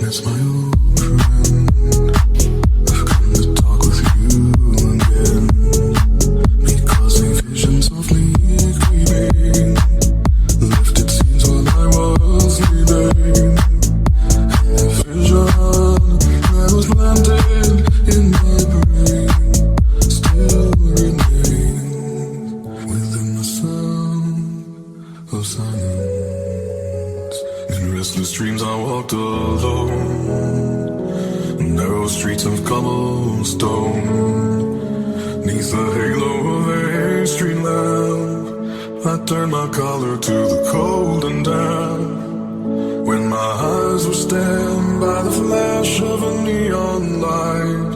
darkness, my old friend. I've come to talk with you again, because a vision softly creeping lifted scenes while I was sleeping, and the vision that was planted in my brain still remains within the sound of silence. In restless dreams I walked alone, narrow streets of cobblestone, neath the halo of a street lamp. I turned my collar to the cold and damp, when my eyes were stabbed by the flash of a neon light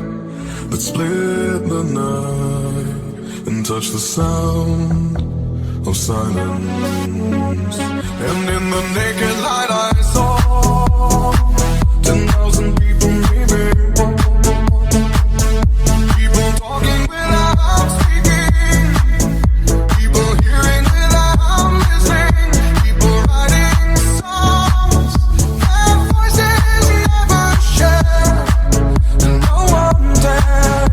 that split the night and touched the sound of silence. And in the naked light I saw 10,000 people maybe, people talking without speaking, people hearing without listening, people writing songs their voices never share, and no one dared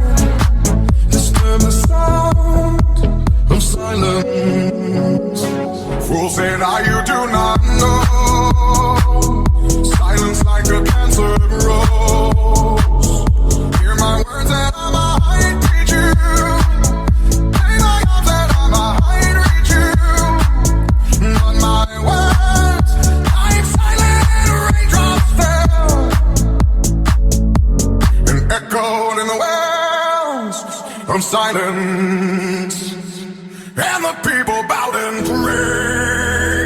disturb the sound of silence. Fools say now you do not know, silence like a cancer grows. Hear my words and I might teach you, play my arms and I might reach you, but my words like silent raindrops fell and echoed in the wells of silence. And the people bowed and prayed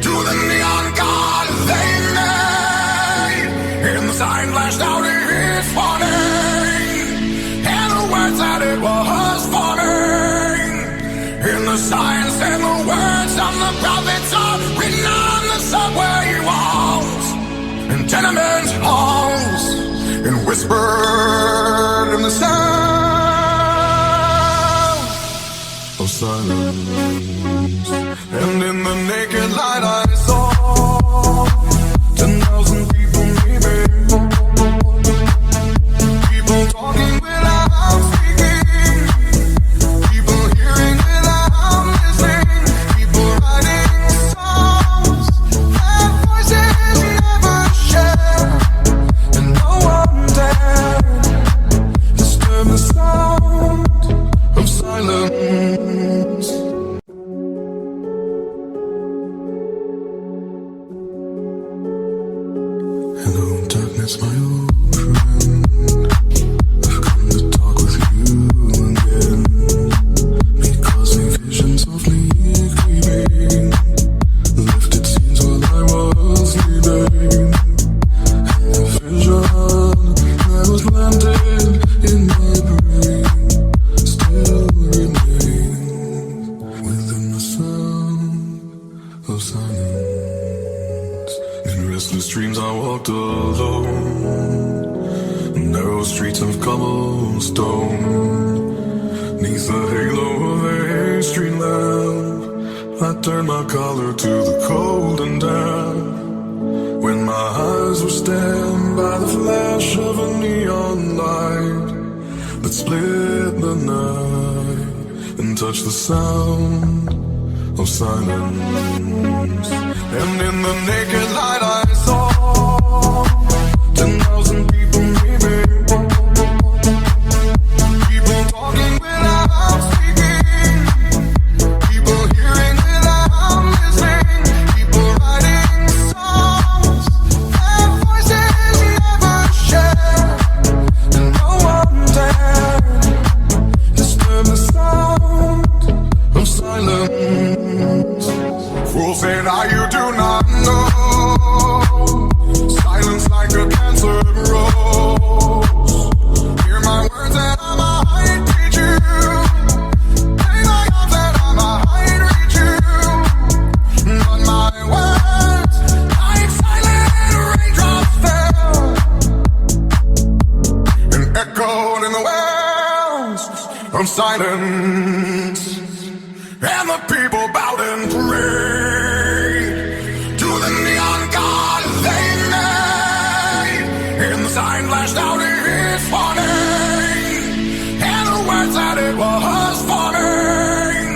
to the neon god they made, and the sign flashed out its warning, and the words that it was forming, and the signs and the words of the prophets are written on the subway walls and tenement halls, and whispered in the sound of silence. And in the naked light I saw 10,000 people maybe, people talking without speaking, people hearing without listening, people writing songs their voices never share, and no one dared disturb the sound of silence. Hello, darkness, my old friend. I've come to talk with you again, because a vision softly creeping lifted scenes while I was sleeping, and the vision that was planted in my brain still remains within the sound of silence. In restless dreams I walked alone, narrow streets of cobblestone, neath the halo of a street lamp. I turned my collar to the cold and damp, when my eyes were stabbed by the flash of a neon light that split the night and touched the sound of silence. And in the naked light I saw 10,000 people maybe, people talking without speaking, people hearing without listening, people writing songs their voices never share, and no one dared disturb the sound of silence. Fools say now you do not know, silence like a cancer grows. Hear my words and I might teach you, play my arms and I might reach you, but my words like silent raindrops fell and echoed in the wells of silence. And the people bowed and prayed to the neon god they made, splashed out his warning, and the words that it was forming,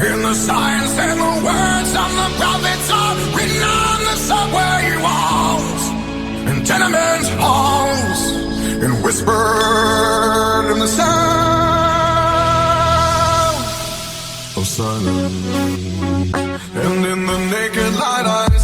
in the signs and the words of the prophets are written on the subway walls, in tenement halls, and whispered in the sound of silence. And in the naked light I